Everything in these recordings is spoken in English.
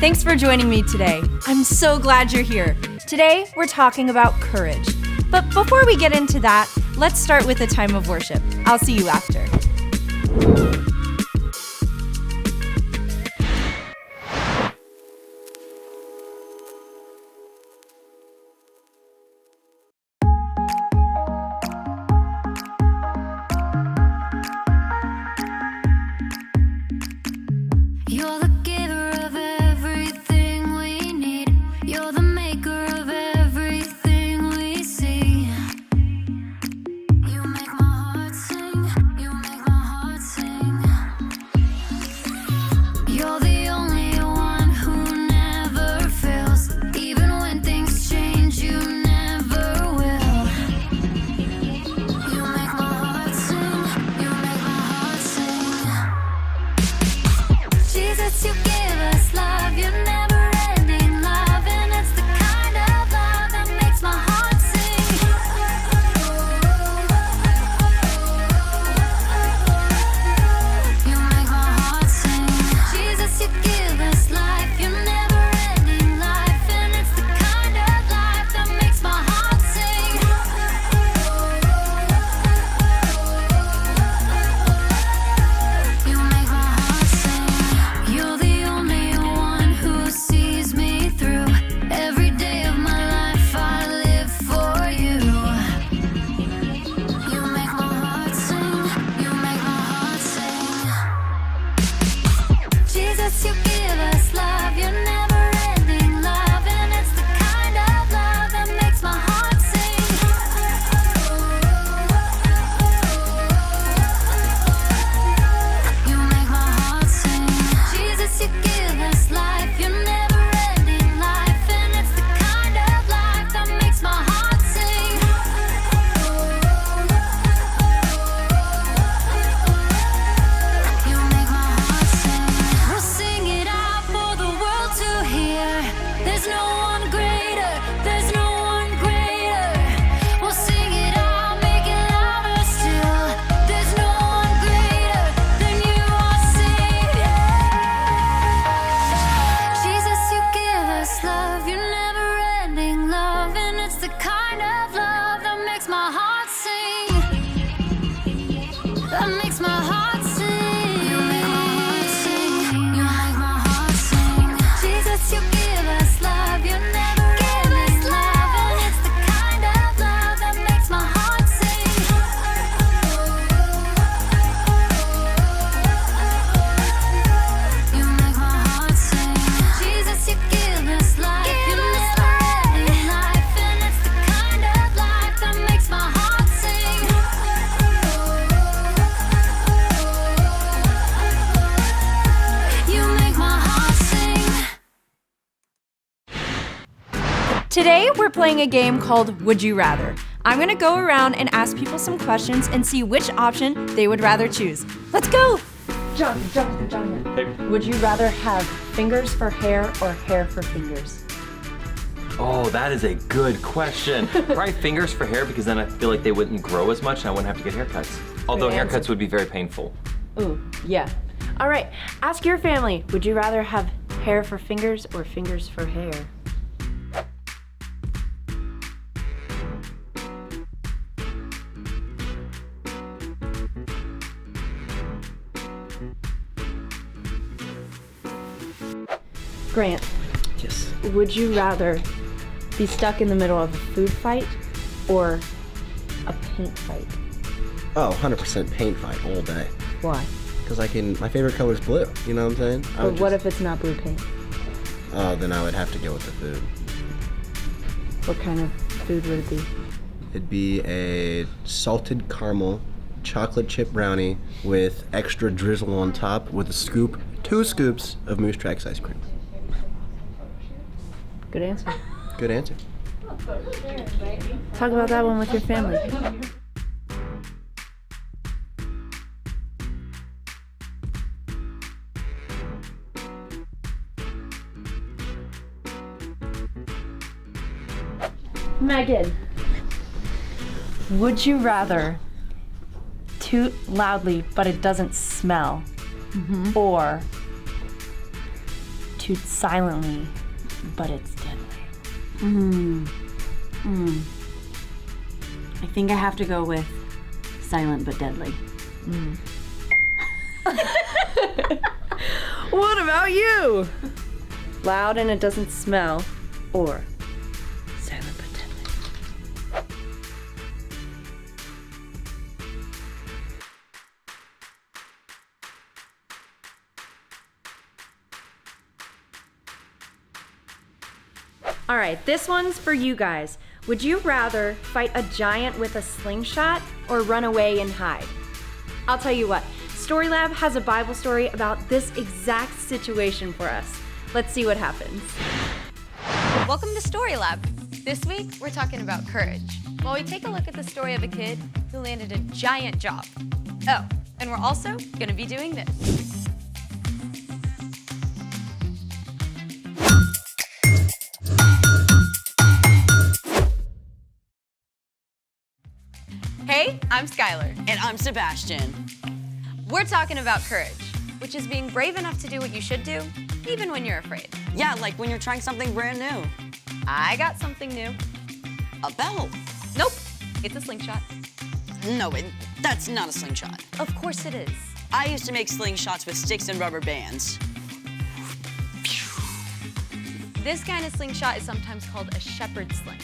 Thanks for joining me today. I'm so glad you're here. Today, we're talking about courage. But before we get into that, let's start with a time of worship. I'll see you after. You're the giver of everything we need. You're the maker of everything we see. You make my heart sing. You make my heart sing. You're the only one who never fails. Even when things change, you never will. You make my heart sing. You make my heart sing. Jesus, you give us love, your never-ending love, and it's the kind of love that makes my heart sing. You make my heart sing. Jesus, you give us life, your never-ending life, and it's the kind of life that makes my heart sing. You make my heart sing. You're the only one who sees me through. Every day of my life I live for you. You make my heart sing. You make my heart sing. Jesus, you give us love, your never-ending love, and it's the kind of love that makes my heart sing. You make my heart sing. Jesus, you give us life, your never-ending life, and it's the kind of life that makes my heart sing. You make my heart sing. We'll sing it out for the world to hear. There's no one greater, there's no one greater. We'll sing it out, make it louder still. There's no one greater than you are, Savior. Jesus, you give us love, your never-ending love, and it's the kind of love that makes my heart sing. That makes my heart sing. You make my heart sing. You make my heart sing. Jesus, you give us love, you never ending love, and it's the kind of love that makes my heart sing. You make my heart sing. Jesus, you give us life, you never ending life, and it's the kind of life that makes my heart sing. You make my heart sing. Today, we're playing a game called Would You Rather. I'm gonna go around and ask people some questions and see which option they would rather choose. Let's go! Jonathan, would you rather have fingers for hair or hair for fingers? Oh, that is a good question. Probably fingers for hair, because then I feel like they wouldn't grow as much and I wouldn't have to get haircuts. Although Good answer. haircuts would be very painful. Ooh, yeah. All right, ask your family, would you rather have hair for fingers or fingers for hair? Grant, Yes. would you rather be stuck in the middle of a food fight or a paint fight? Oh, 100% paint fight all day. Why? Because my favorite color is blue. You know what I'm saying? But what if it's not blue paint? Oh, then I would have to go with the food. What kind of food would it be? It'd be a salted caramel chocolate chip brownie with extra drizzle on top with two scoops of Moose Tracks ice cream. Good answer. Good answer. Talk about that one with your family. Megan, would you rather toot loudly but it doesn't smell, or toots silently, but it's deadly. I think I have to go with silent but deadly. What about you? Loud and it doesn't smell, or silent but deadly? All right, this one's for you guys. Would you rather fight a giant with a slingshot or run away and hide? I'll tell you what, Story Lab has a Bible story about this exact situation for us. Let's see what happens. Welcome to Story Lab. This week, we're talking about courage, while we take a look at the story of a kid who landed a giant job. Oh, and we're also gonna be doing this. Hey, I'm Skylar. And I'm Sebastian. We're talking about courage, which is being brave enough to do what you should do, even when you're afraid. Yeah, like when you're trying something brand new. I got something new. A belt. Nope, it's a slingshot. No, that's not a slingshot. Of course it is. I used to make slingshots with sticks and rubber bands. This kind of slingshot is sometimes called a shepherd's sling.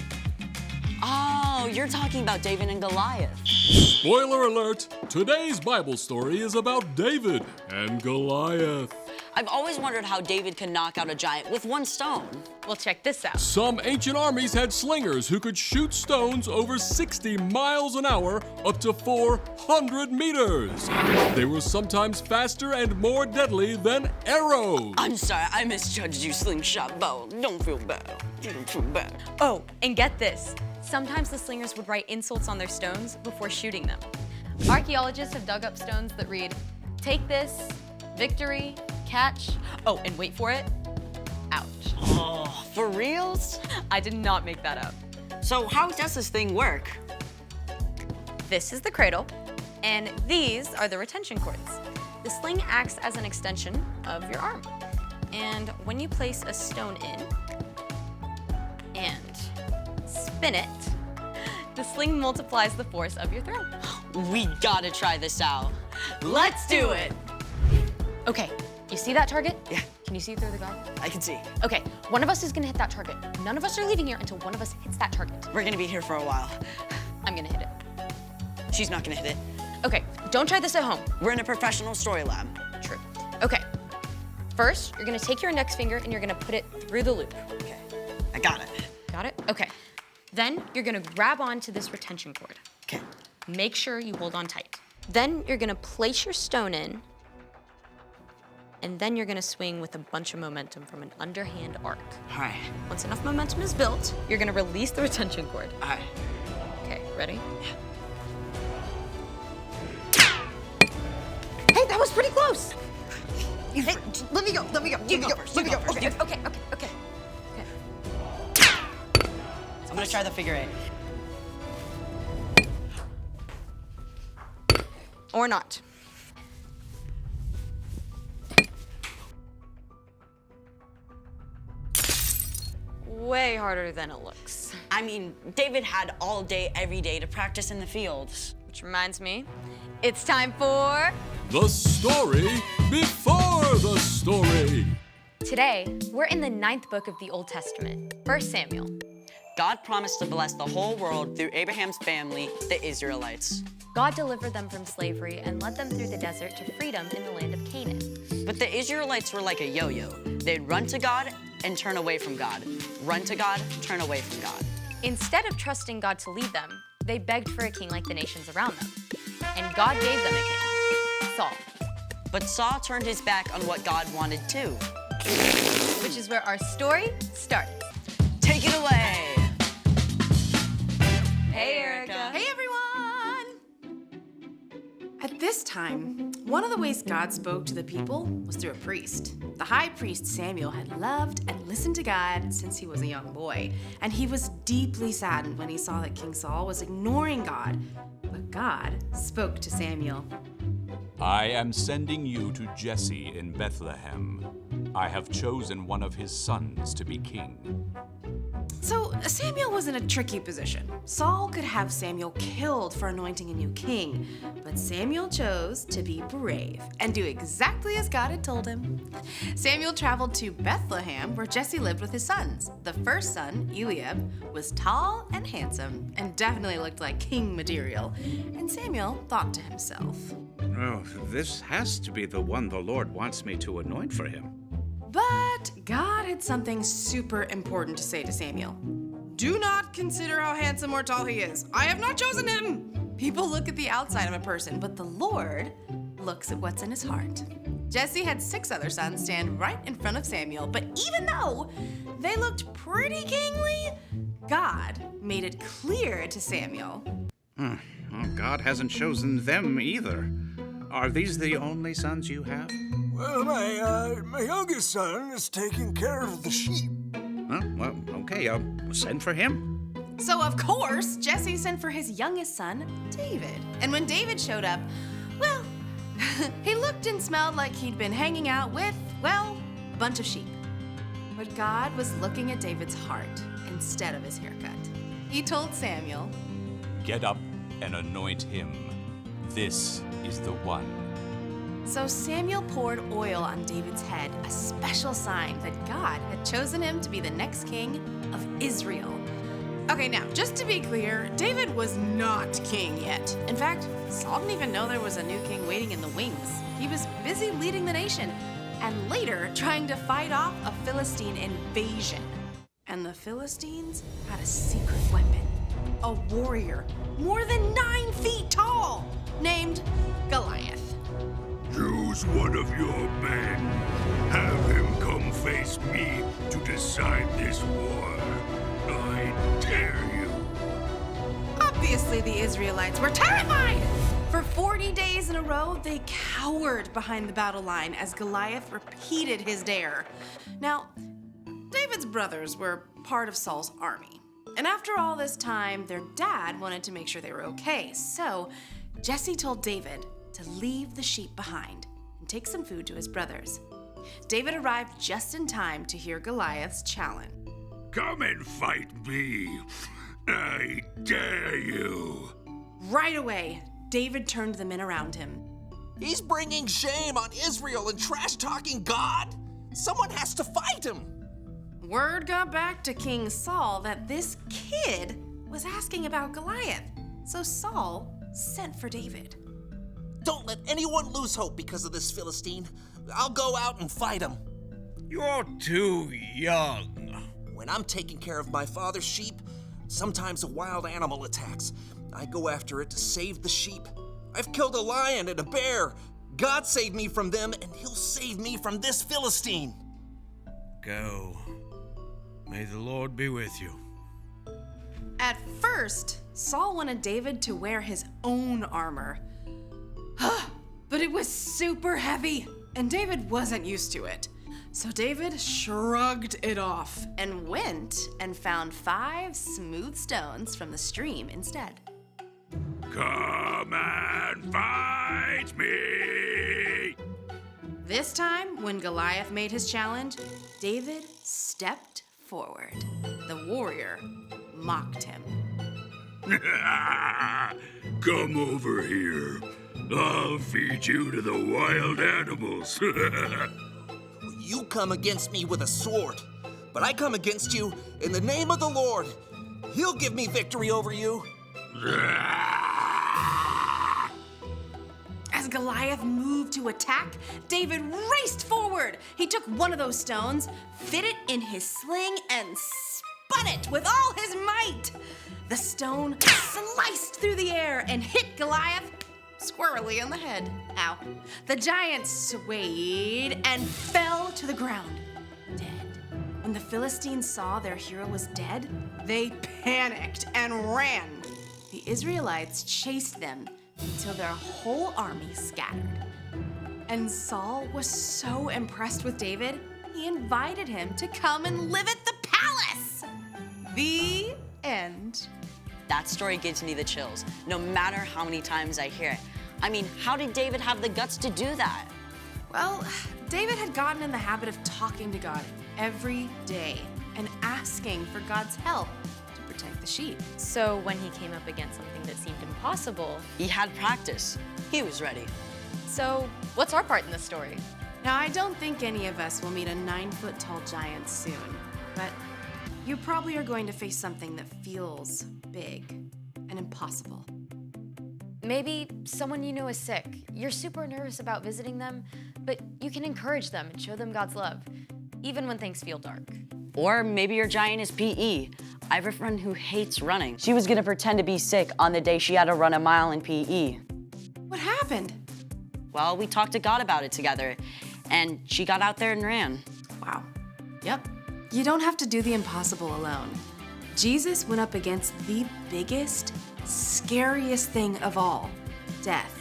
Oh, you're talking about David and Goliath. Spoiler alert! Today's Bible story is about David and Goliath. I've always wondered how David could knock out a giant with one stone. Well, check this out. Some ancient armies had slingers who could shoot stones over 60 miles an hour up to 400 meters. They were sometimes faster and more deadly than arrows. I'm sorry, I misjudged you, slingshot bow. Don't feel bad. Don't feel bad. Oh, and get this. Sometimes the slingers would write insults on their stones before shooting them. Archaeologists have dug up stones that read, "Take this, victory, catch," oh, and wait for it, ouch. Oh, for reals? I did not make that up. So how does this thing work? This is the cradle, and these are the retention cords. The sling acts as an extension of your arm. And when you place a stone in and spin it, the sling multiplies the force of your throw. We gotta try this out. Let's do it! Okay, you see that target? Yeah. Can you see through the guard? I can see. Okay, one of us is gonna hit that target. None of us are leaving here until one of us hits that target. We're gonna be here for a while. I'm gonna hit it. She's not gonna hit it. Okay, don't try this at home. We're in a professional story lab. True. Okay, first, you're gonna take your index finger and you're gonna put it through the loop. Okay, I got it. Got it? Okay. Then you're gonna grab onto this retention cord. Okay. Make sure you hold on tight. Then you're gonna place your stone in, and then you're gonna swing with a bunch of momentum from an underhand arc. All right. Once enough momentum is built, you're gonna release the retention cord. All right. Okay, ready? Hey, that was pretty close. Hey, let me go. Let me go. You go first. first. You go first. Okay. I'm gonna try the figure eight. Or not. Way harder than it looks. I mean, David had all day, every day to practice in the fields. Which reminds me, it's time for... The story before the story. Today, we're in the 9th book of the Old Testament, 1 Samuel. God promised to bless the whole world through Abraham's family, the Israelites. God delivered them from slavery and led them through the desert to freedom in the land of Canaan. But the Israelites were like a yo-yo. They'd run to God and turn away from God. Run to God, turn away from God. Instead of trusting God to lead them, they begged for a king like the nations around them. And God gave them a king, Saul. But Saul turned his back on what God wanted too. Which is where our story starts. Take it away. Hey, Erica. Hey, everyone! At this time, one of the ways God spoke to the people was through a priest. The high priest Samuel had loved and listened to God since he was a young boy, and he was deeply saddened when he saw that King Saul was ignoring God. But God spoke to Samuel. I am sending you to Jesse in Bethlehem. I have chosen one of his sons to be king. So Samuel was in a tricky position. Saul could have Samuel killed for anointing a new king, but Samuel chose to be brave and do exactly as God had told him. Samuel traveled to Bethlehem, where Jesse lived with his sons. The first son, Eliab, was tall and handsome and definitely looked like king material. And Samuel thought to himself, Oh, this has to be the one the Lord wants me to anoint for him. but God had something super important to say to Samuel. Do not consider how handsome or tall he is. I have not chosen him. People look at the outside of a person, but the Lord looks at what's in his heart. Jesse had 6 other sons stand right in front of Samuel, but even though they looked pretty kingly, God made it clear to Samuel. Well, God hasn't chosen them either. Are these the only sons you have? Well, my youngest son is taking care of the sheep. Well, okay, I'll send for him. So, of course, Jesse sent for his youngest son, David. And when David showed up, well, he looked and smelled like he'd been hanging out with, well, a bunch of sheep. But God was looking at David's heart instead of his haircut. He told Samuel, Get up and anoint him. This is the one. So Samuel poured oil on David's head, a special sign that God had chosen him to be the next king of Israel. Okay, now, just to be clear, David was not king yet. In fact, Saul didn't even know there was a new king waiting in the wings. He was busy leading the nation, and later trying to fight off a Philistine invasion. And the Philistines had a secret weapon, a warrior more than 9 feet tall, named Goliath. Choose one of your men. Have him come face me to decide this war. I dare you. Obviously, the Israelites were terrified! For 40 days in a row, they cowered behind the battle line as Goliath repeated his dare. Now, David's brothers were part of Saul's army. And after all this time, their dad wanted to make sure they were okay. So, Jesse told David to leave the sheep behind and take some food to his brothers. David arrived just in time to hear Goliath's challenge. Come and fight me. I dare you. Right away, David turned the men around him. He's bringing shame on Israel and trash-talking God. Someone has to fight him. Word got back to King Saul that this kid was asking about Goliath. So Saul sent for David. Don't let anyone lose hope because of this Philistine. I'll go out and fight him. You're too young. When I'm taking care of my father's sheep, sometimes a wild animal attacks. I go after it to save the sheep. I've killed a lion and a bear. God saved me from them, and he'll save me from this Philistine. Go. May the Lord be with you. At first, Saul wanted David to wear his own armor. But it was super heavy, and David wasn't used to it. So David shrugged it off and went and found 5 smooth stones from the stream instead. Come and fight me! This time, when Goliath made his challenge, David stepped forward. The warrior mocked him. Come over here. I'll feed you to the wild animals. You come against me with a sword, but I come against you in the name of the Lord. He'll give me victory over you. As Goliath moved to attack, David raced forward. He took one of those stones, fit it in his sling, and spun it with all his might. The stone sliced through the air and hit Goliath squarely on the head. Ow. The giant swayed and fell to the ground, dead. When the Philistines saw their hero was dead, they panicked and ran. The Israelites chased them until their whole army scattered. And Saul was so impressed with David, he invited him to come and live at the palace. The end. That story gives me the chills, no matter how many times I hear it. I mean, how did David have the guts to do that? Well, David had gotten in the habit of talking to God every day and asking for God's help to protect the sheep. So when he came up against something that seemed impossible, He had practice. He was ready. so what's our part in this story? Now, I don't think any of us will meet a 9-foot-tall giant soon, but you probably are going to face something that feels big and impossible. Maybe someone you know is sick. You're super nervous about visiting them, but you can encourage them and show them God's love, even when things feel dark. Or maybe your giant is PE. I have a friend who hates running. She was gonna pretend to be sick on the day she had to run a mile in PE. What happened? Well, we talked to God about it together, and she got out there and ran. Wow. Yep. You don't have to do the impossible alone. Jesus went up against the biggest, scariest thing of all, death,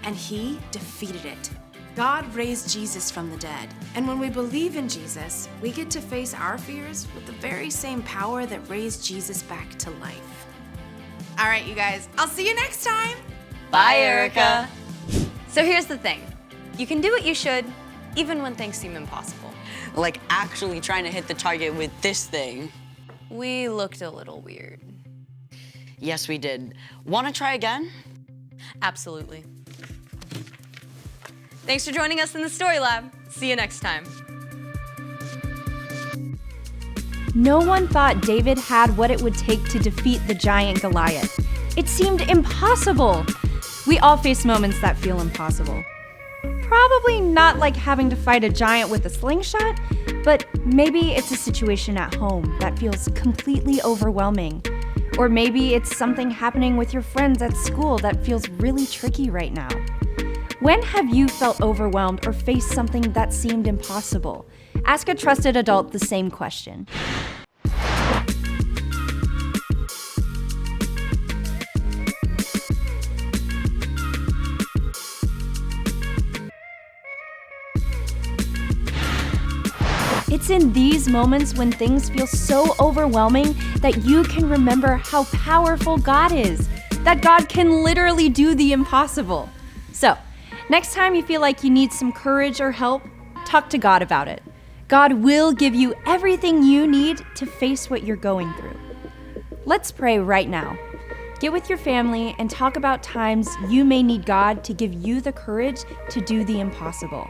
and he defeated it. God raised Jesus from the dead, and when we believe in Jesus, we get to face our fears with the very same power that raised Jesus back to life. All right, you guys, I'll see you next time. Bye, Erica. So here's the thing. You can do what you should, even when things seem impossible. Like actually trying to hit the target with this thing. We looked a little weird. Yes, we did. Wanna try again? Absolutely. Thanks for joining us in the Story Lab. See you next time. No one thought David had what it would take to defeat the giant Goliath. It seemed impossible. We all face moments that feel impossible. Probably not like having to fight a giant with a slingshot, but maybe it's a situation at home that feels completely overwhelming. Or maybe it's something happening with your friends at school that feels really tricky right now. When have you felt overwhelmed or faced something that seemed impossible? Ask a trusted adult the same question. It's in these moments when things feel so overwhelming that you can remember how powerful God is, that God can literally do the impossible. So, next time you feel like you need some courage or help, talk to God about it. God will give you everything you need to face what you're going through. Let's pray right now. Get with your family and talk about times you may need God to give you the courage to do the impossible.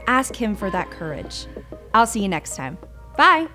Ask Him for that courage. I'll see you next time. Bye!